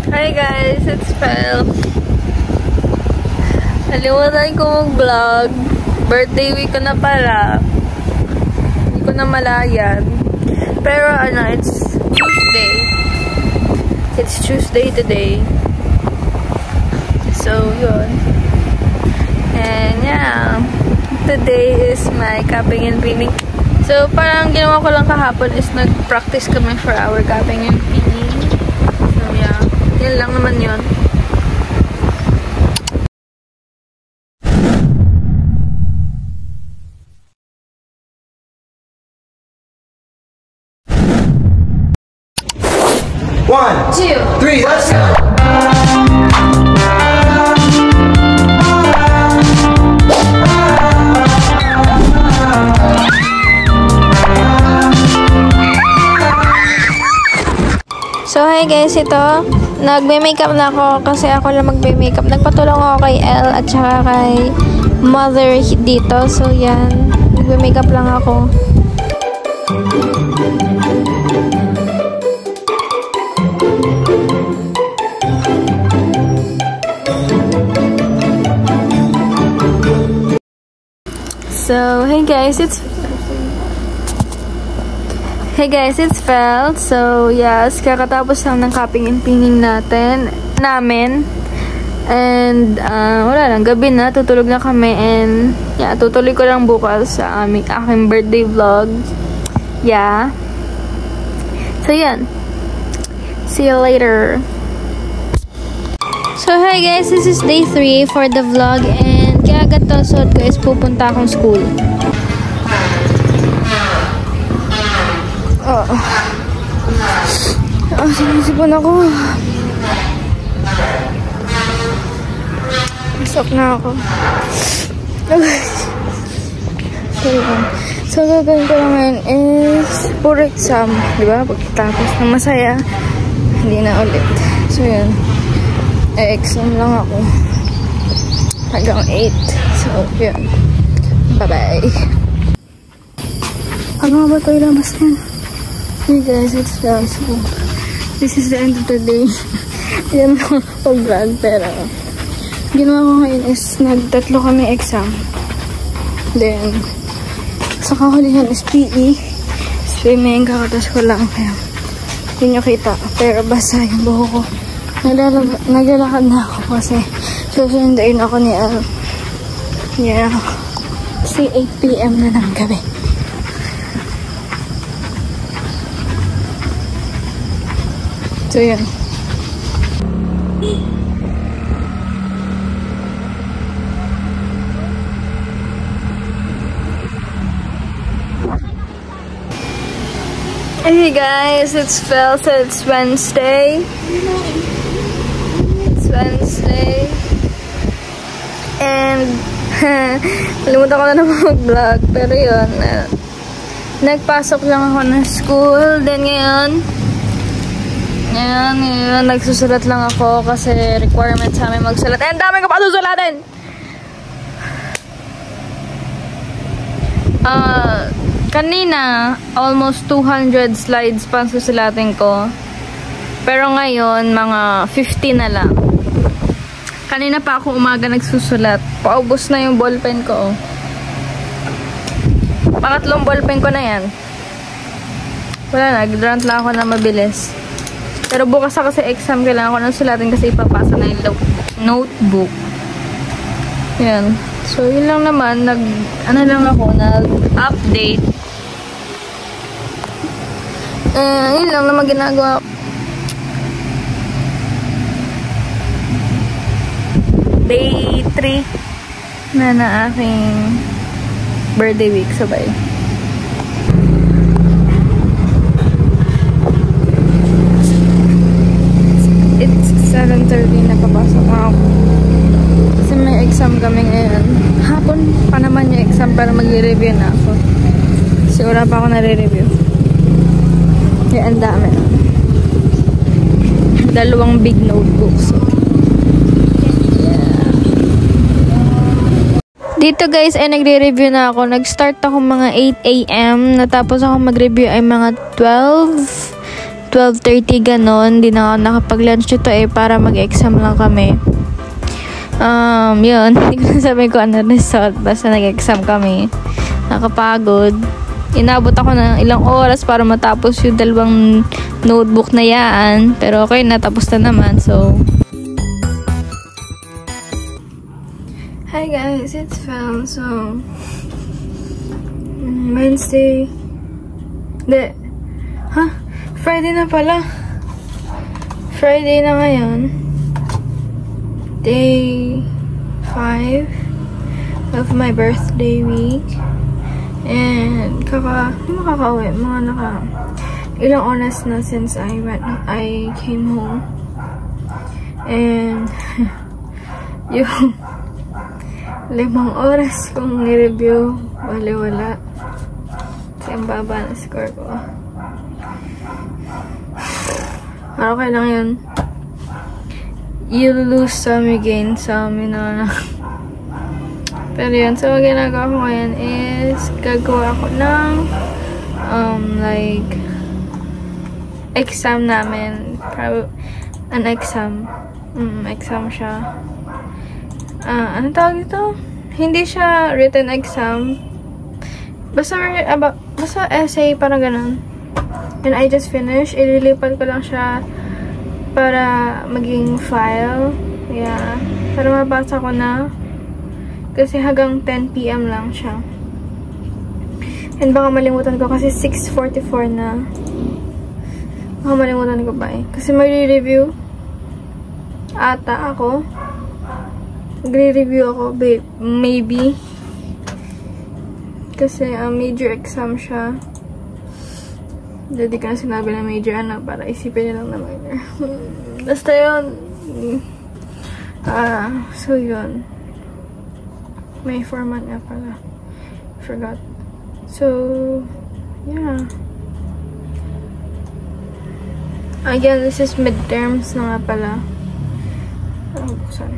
Hi guys, it's Fel. Nalimutan ko mag-vlog. Birthday week ko na pala. Hindi ko na malayan. Pero it's Tuesday. It's Tuesday today. So, yun. And yeah, today is my capping and pinning. So, parang ginawa ko lang kahapon is nag-practice kami for our capping and pinning. So, yeah. Yan lang naman yun. One, two, three, let's go! So, hi guys, ito. Nagme-makeup na ako kasi ako lang magme-makeup. Nagpatulong ako kay Elle at saka kay Mother dito. So, yan. Nagme-makeup lang ako. So, hey guys, it's Fel. So, yes, kakatapos lang ng capping and pinning namin. And, wala lang, gabi na, tutulog na kami. And, yeah, tutuloy ko lang bukas sa aking birthday vlog. Yeah. So, yan. See you later. So, hi guys, this is day 3 for the vlog. And, kaya agad to, so guys, pupunta akong school. Sinisipon ako. Masok na ako. So, gagawin ko naman is puro exam. Diba? Pagkatapos ng masaya, hindi na ulit. So, yun. Exam lang ako. Hanggang 8. So, yun. Bye-bye. Ano ba ito ilabas niyan? Hey guys, it's done. So, this is the end of the day. Yan ako pag-vlog, pero ginawa ko ngayon is nagtatlo kami exam. Then, sa kahulihan is PE. Swimming, kakatas ko lang. Kaya, hindi nyo kita. Pero basa yung buho ko. Naglalakad na ako kasi susundain ako ni Al. Yeah. Kasi 8 PM na ng gabi. So, yun. Hey guys, it's Fel. So it's Wednesday. It's Wednesday. And, kalimutan ko na naman mag-vlog. Pero yun, nagpasok lang ako ng school. Then ngayon, nagsusulat lang ako kasi requirement sa amin magsulat. And dami ko pa susulatin! Kanina, almost 200 slides pa susulatin ko. Pero ngayon, mga 50 na lang. Kanina pa ako umaga nagsusulat. Paubos na yung ballpen ko. Pangatlong ballpen ko na yan. Wala na, nag-rant lang ako na mabilis. Pero bukas ako sa exam, kailangan ko nang sulatin kasi ipapasa na yung notebook. Yan. So, yun lang naman. Nag-update. Yun lang naman ginagawa. Day 3 na aking birthday week. Sabay. It's 7:30 nakapasok na ako. Kasi may exam kami ngayon. Hapon pa naman yung exam para mag-review na ako. Kasi wala pa ako nare-review. Kaya ang dami. 2 big notebooks. Yeah. Dito guys ay nagre-review na ako. Nag-start ako mga 8 AM. Natapos ako mag-review ay mga 12 12:30 ganon. Di na ako nakapag-lunch ito para mag-exam lang kami. Yun. Hindi ko nasabi ko ano result. Basta nag-exam kami. Nakapagod. Inabot ako ng ilang oras para matapos yung 2 notebook na yaan. Pero okay, natapos na naman. So, hi guys, it's Fel. So, Wednesday. Friday na pala. Friday na ngayon. Day 5 of my birthday week. And makakauwi. Ilang oras na since I came home. And yung 5 oras kong i-review, wala. Kasi ang baba na score ko. Okay lang yun. You lose some, you gain some, Pero yun, so ginagawa ko ngayon is gagawa ko ng like exam namin. An exam. Exam siya. Anong tawag dito? Hindi siya written exam. Basta essay, parang ganun. And I just finished. Ililipat ko lang siya para maging file. Yeah. Para mabasa ko na. Kasi hanggang 10 PM lang siya. And baka malimutan ko kasi 6:44 na. Baka malimutan ko ba Kasi mag-review ata ako. Mag-review ako, maybe. Kasi major exam siya. Hindi ka na sinabi na major para isipin niya lang na minor. Basta yun. So yun. May format nga pala. Forgot. So, yeah. Again, this is midterms na nga pala. Buksan.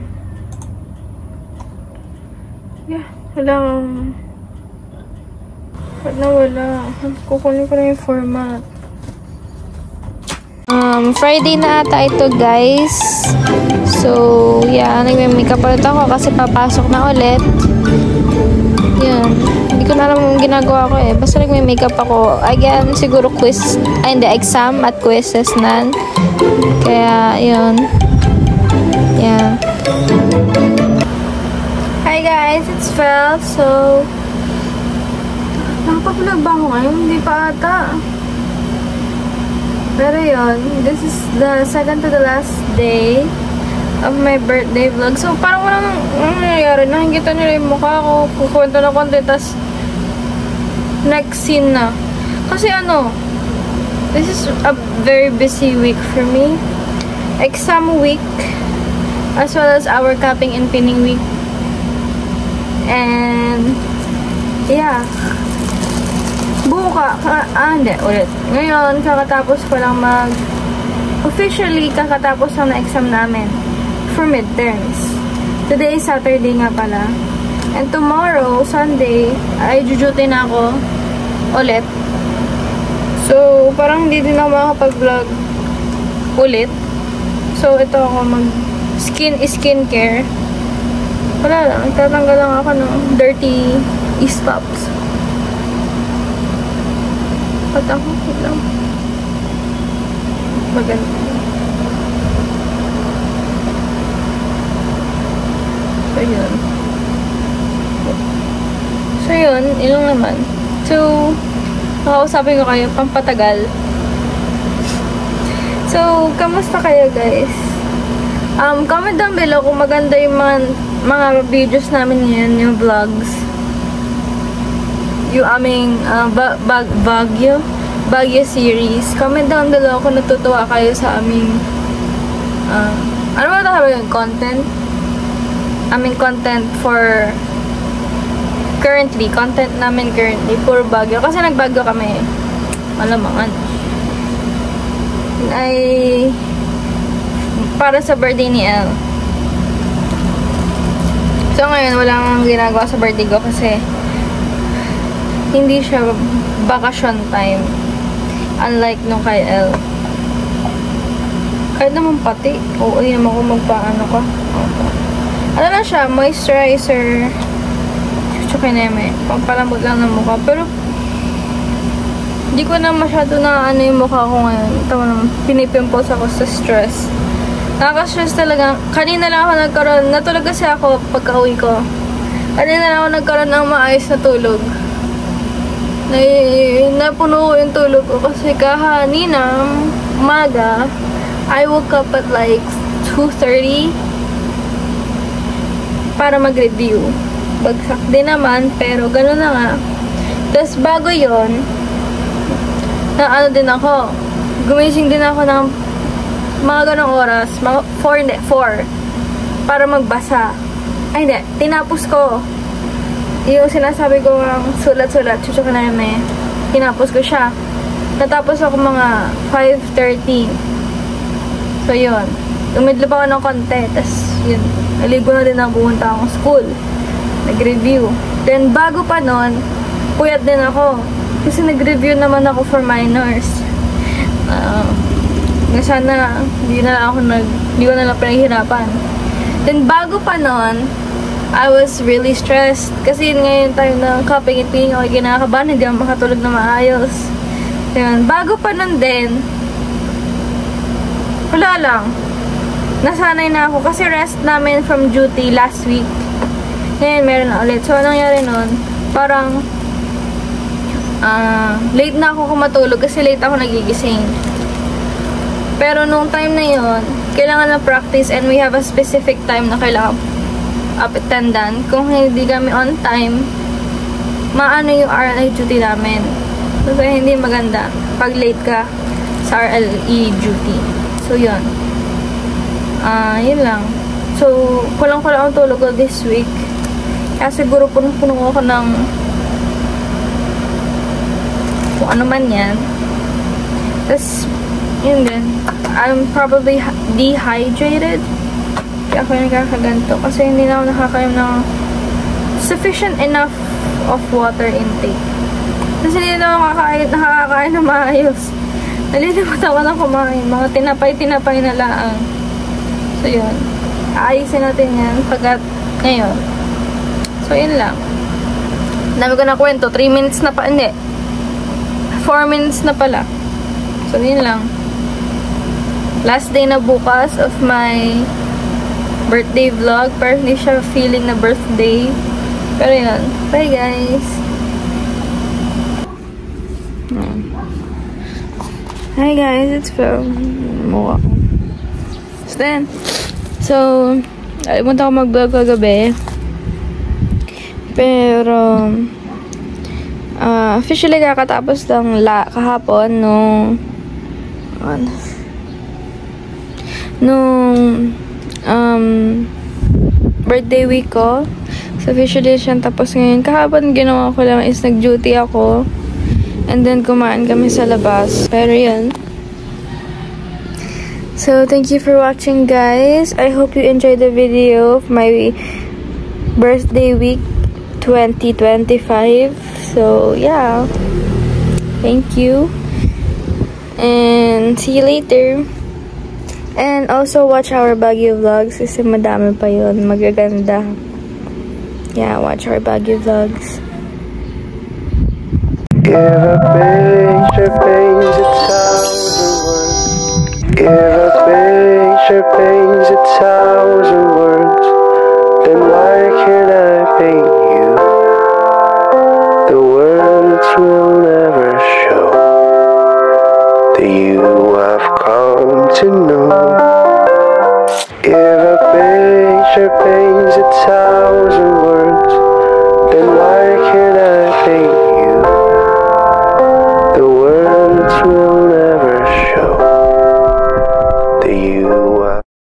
Yeah. Walang wala. Kukunin ko na yung format. Friday na ata ito, guys. So, yeah. Nagme-makeup ulit ako kasi papasok na ulit. Yan. Hindi ko na alam yung ginagawa ko Basta nagme-makeup ako. Again, siguro quiz. Hindi, exam at quizzes na. Kaya, yun. Yeah. Hi, guys. It's Fel. So, nakapag-vlog ba ako ngayon? Hindi pa ata. Pero yun, this is the second to the last day of my birthday vlog. So, parang walang nangyayari. Nakikita nila yung mukha ko. Kukwento na konti. Tas, next scene na. Kasi this is a very busy week for me. Exam week. As well as our capping and pinning week. And, yeah. Hindi, ulit. Ngayon, kakatapos ko lang officially, kakatapos lang na exam namin for midterms. Today is Saturday nga pala. And tomorrow, Sunday, ay jujutin na ako ulit. So, parang hindi din ako makakapag-vlog ulit. So, ito ako skincare. Wala lang, nagtatanggal lang ako ng dirty stops. Patako lang. Maganda. So, yun. Ilang naman. So, makausapin ko kayo, pampatagal. So, kamusta kayo, guys? Comment down below kung maganda yung mga videos namin ngayon, yung vlogs. Yung aming Baguio series. Comment down below kung natutuwa kayo sa aming ano ba tawag yung content? Aming content for content namin currently for Baguio. Kasi nag-Baguio kami. Malamangan. Ay para sa birthday ni Elle. So ngayon wala nang ginagawa sa birthday ko kasi hindi siya vacation time. Unlike nung kay Elle. Kahit naman pati. Oo, hindi naman ako magpaano ka. Ano lang siya, moisturizer. Chuchukineme. Pampalambot lang ng mukha. Pero, hindi ko na masyado na ano yung mukha ko ngayon. Tama naman, pinipimples ako sa stress. Nakaka-stress talaga. Kanina lang ako nagkaroon, natulog kasi ako pagka-uwi ko. Kanina lang ako nagkaroon ng maayos na tulog. Napuno ko yung tulog ko kasi kahanina, umaga, I woke up at like 2:30 para mag-review. Bagsak din naman, pero gano'n na nga. Tapos bago yon, na ano din ako, gumising din ako ng mga ganong oras, mga 4 para magbasa. Ay hindi, tinapos ko yung sinasabi ko ng sulat-sulat, chuchukineme. Tinapos ko siya. Natapos ako mga 5:30. So yun, umidlo pa ako ng konti. Tapos yun, naligo na din ako, pumunta akong school, nag-review. Then bago pa nun, puyat din ako kasi nag-review naman ako for minors. Sana hindi ko na lang pinaghirapan. Then bago pa nun, I was really stressed kasi ngayon tayo ng kapingit-pingin ako, kinakabahan, hindi ako makatulog na maayos. Yun. Bago pa nun din, wala lang, nasanay na ako kasi rest namin from duty last week. Ngayon meron na ulit. So anong nangyari nun, parang late na ako kumatulog kasi late ako nagigising. Pero nung time na yun, kailangan na practice and we have a specific time na kailangan attendant. Kung hindi kami on time, maano yung RLE duty namin. So hindi maganda pag late ka sa RLE duty. So yun. Yun lang. So kulang-kulang ang tulog ko this week. Kaya siguro punong-puno ako ng kung ano man yan. Tapos yun din. I'm probably dehydrated. Kaya ako yung nagkakaganto. Kasi hindi na ako nakakayam ng sufficient enough of water intake. Kasi hindi na ako nakakakain na maayos. Nalilimot ako na kumain. Mga tinapay-tinapay na laang. So yun. Aayusin natin yan pagkat ngayon. So yun lang. Dami ko na kwento. 3 minutes na pa. Hindi. 4 minutes na pala. So yun lang. Last day na bukas of my birthday vlog. Pero hindi siya feeling na birthday. Pero yun. Bye guys. Hi guys, it's Phil. So, alimunta ako mag-vlog kagabi. Pero, officially kakatapos lang kahapon nung birthday week ko. So, officially siyang tapos ngayon. Kahapon ginawa ko lang is nag-duty ako. And then, kumain kami sa labas. Pero yun. So, thank you for watching, guys. I hope you enjoyed the video of my birthday week 2025. So, yeah. Thank you. And see you later. And also, watch our Baguio vlogs. Kasi madami pa yun. Magaganda. Yeah, watch our Baguio vlogs. If a picture paints 1,000 words, if a picture paints 1,000 words, then why can't I paint you? The words will never show the you I've come to know. If a picture paints 1,000